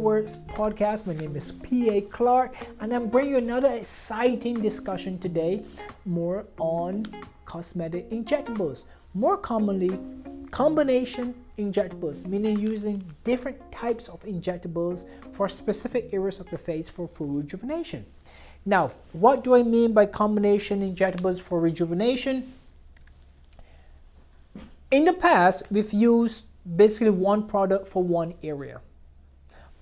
Works podcast. My name is PA Clarke, and I'm bringing you another exciting discussion today, more on cosmetic injectables. More commonly, combination injectables, meaning using different types of injectables for specific areas of the face for full rejuvenation. Now, what do I mean by combination injectables for rejuvenation? In the past, we've used basically one product for one area.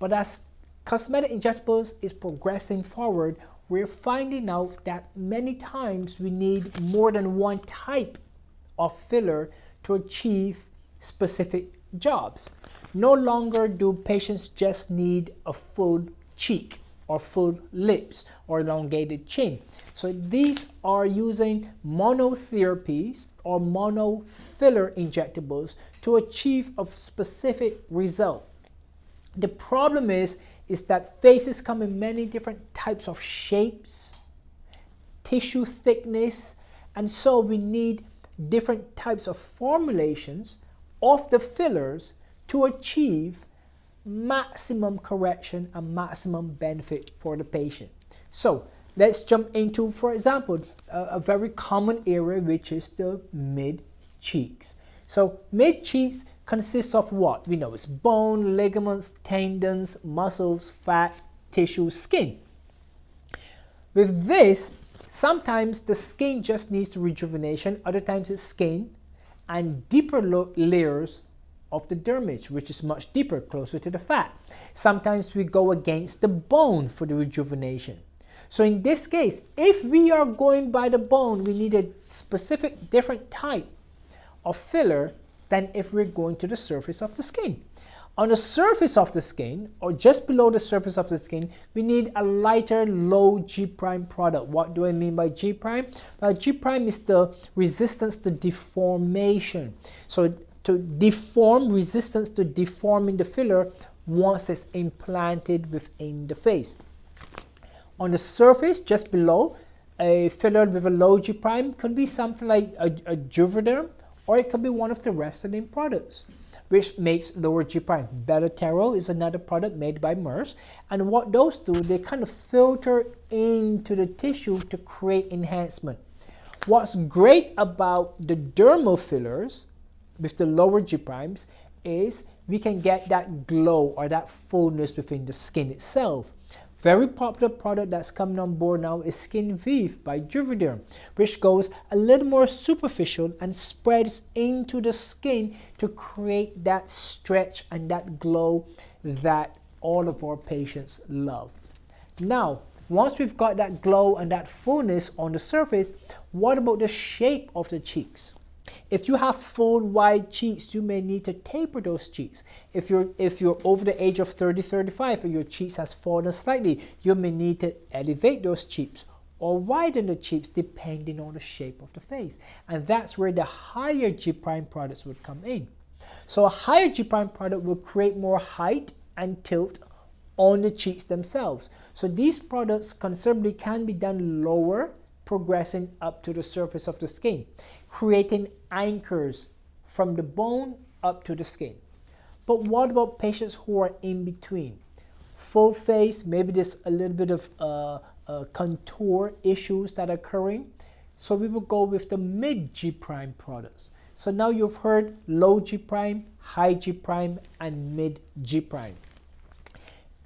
But as cosmetic injectables is progressing forward, we're finding out that many times we need more than one type of filler to achieve specific jobs. No longer do patients just need a full cheek or full lips or elongated chin. So these are using monotherapies or monofiller injectables to achieve a specific result. The problem is that faces come in many different types of shapes, tissue thickness, and so we need different types of formulations of the fillers to achieve maximum correction and maximum benefit for the patient. So let's jump into, for example, a very common area, which is the mid cheeks. So mid cheeks consists of what? We know it's bone, ligaments, tendons, muscles, fat, tissue, skin. With this, sometimes the skin just needs rejuvenation, other times it's skin and deeper layers of the dermis, which is much deeper, closer to the fat. Sometimes we go against the bone for the rejuvenation. So in this case, if we are going by the bone, we need a specific different type of filler than if we're going to the surface of the skin. On the surface of the skin, or just below the surface of the skin, we need a lighter, low G' product. What do I mean by G'? Well, G' is the resistance to deformation. So to deform, resistance to deforming the filler once it's implanted within the face. On the surface, just below, a filler with a low G' could be something like a Juvederm, or it could be one of the Restylane products, which makes lower G'. Belotero is another product made by Merz, and what those do, they kind of filter into the tissue to create enhancement. What's great about the dermal fillers with the lower G' is we can get that glow or that fullness within the skin itself. Very popular product that's coming on board now is Skin Vive by Juvederm, which goes a little more superficial and spreads into the skin to create that stretch and that glow that all of our patients love. Now, once we've got that glow and that fullness on the surface, what about the shape of the cheeks? If you have full wide cheeks, you may need to taper those cheeks. If you're over the age of 30-35 and your cheeks has fallen slightly, you may need to elevate those cheeks or widen the cheeks depending on the shape of the face. And that's where the higher G' products would come in. So a higher G' product will create more height and tilt on the cheeks themselves. So these products considerably can be done lower, progressing up to the surface of the skin, creating anchors from the bone up to the skin. But what about patients who are in between? Full face, maybe there's a little bit of contour issues that are occurring. So we will go with the mid G' products. So now you've heard low G', high G', and mid G'.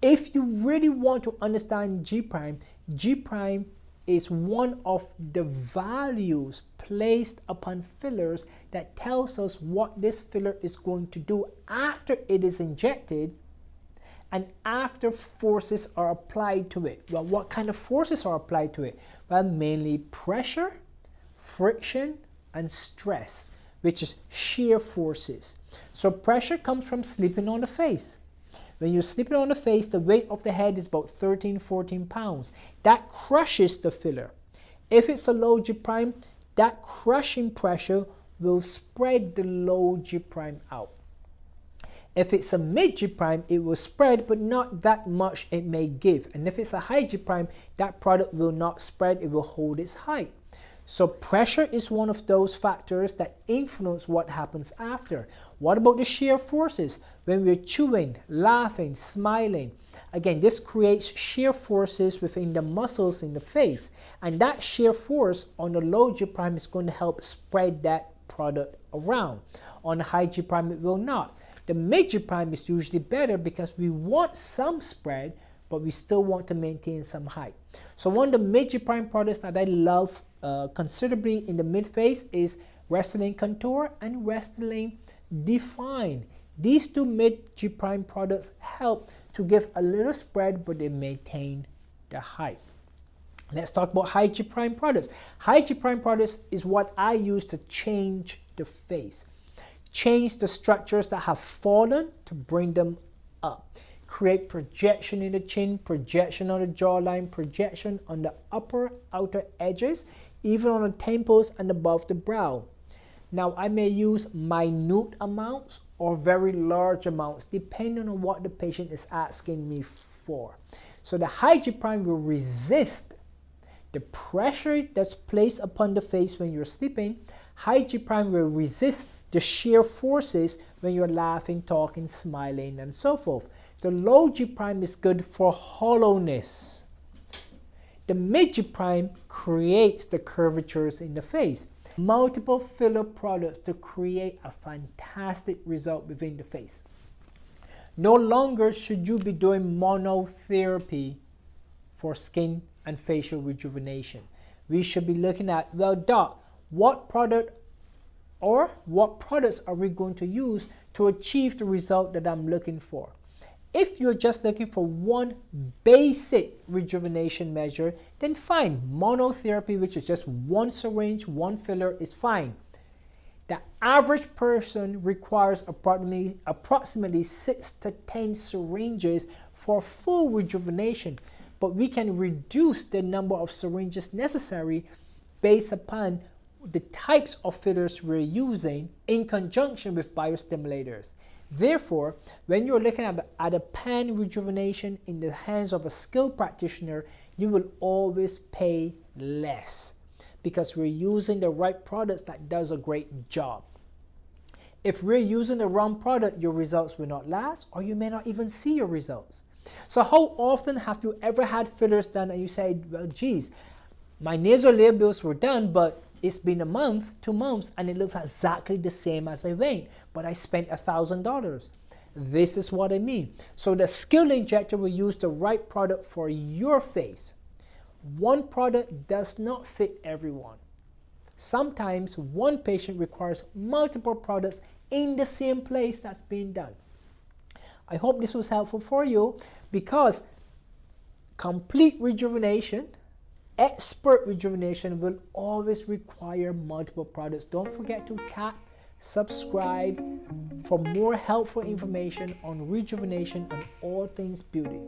If you really want to understand G', G' is one of the values placed upon fillers that tells us what this filler is going to do after it is injected and after forces are applied to it. Well, what kind of forces are applied to it? Well, mainly pressure, friction, and stress, which is shear forces. So pressure comes from sleeping on the face. When you're sleeping on the face, the weight of the head is about 13-14 pounds. That crushes the filler. If it's a low G', that crushing pressure will spread the low G' out. If it's a mid G', it will spread, but not that much it may give. And if it's a high G', that product will not spread, it will hold its height. So pressure is one of those factors that influence what happens after. What about the shear forces? When we're chewing, laughing, smiling, again, this creates shear forces within the muscles in the face. And that shear force on the low G prime is going to help spread that product around. On the high G prime, it will not. The mid G prime is usually better because we want some spread, but we still want to maintain some height. So one of the mid G prime products that I love considerably in the mid face is Restylane Contour and Restylane Define. These two mid G prime products help to give a little spread, but they maintain the height. Let's talk about high G prime products. High G prime products is what I use to change the face. Change the structures that have fallen to bring them up. Create projection in the chin, projection on the jawline, projection on the upper outer edges, even on the temples and above the brow. Now I may use minute amounts or very large amounts depending on what the patient is asking me for. So the high G prime will resist the pressure that's placed upon the face when you're sleeping. High G prime will resist the shear forces when you're laughing, talking, smiling, and so forth. The low G prime is good for hollowness. The mid G prime creates the curvatures in the face. Multiple filler products to create a fantastic result within the face. No longer should you be doing monotherapy for skin and facial rejuvenation. We should be looking at, well, doc, what product or what products are we going to use to achieve the result that I'm looking for? If you're just looking for one basic rejuvenation measure, then fine. Monotherapy, which is just one syringe, one filler, is fine. The average person requires approximately 6 to 10 syringes for full rejuvenation, but we can reduce the number of syringes necessary based upon the types of fillers we're using in conjunction with biostimulators. Therefore, when you're looking at a pan rejuvenation in the hands of a skilled practitioner, you will always pay less because we're using the right products that does a great job. If we're using the wrong product, your results will not last, or you may not even see your results. So how often have you ever had fillers done and you say, well, geez, my nasal labials were done, but it's been a month, 2 months, and it looks exactly the same as I went, but I spent $1,000. This is what I mean. So the skilled injector will use the right product for your face. One product does not fit everyone. Sometimes one patient requires multiple products in the same place that's being done. I hope this was helpful for you, because complete rejuvenation, expert rejuvenation will always require multiple products. Don't forget to subscribe for more helpful information on rejuvenation and all things beauty.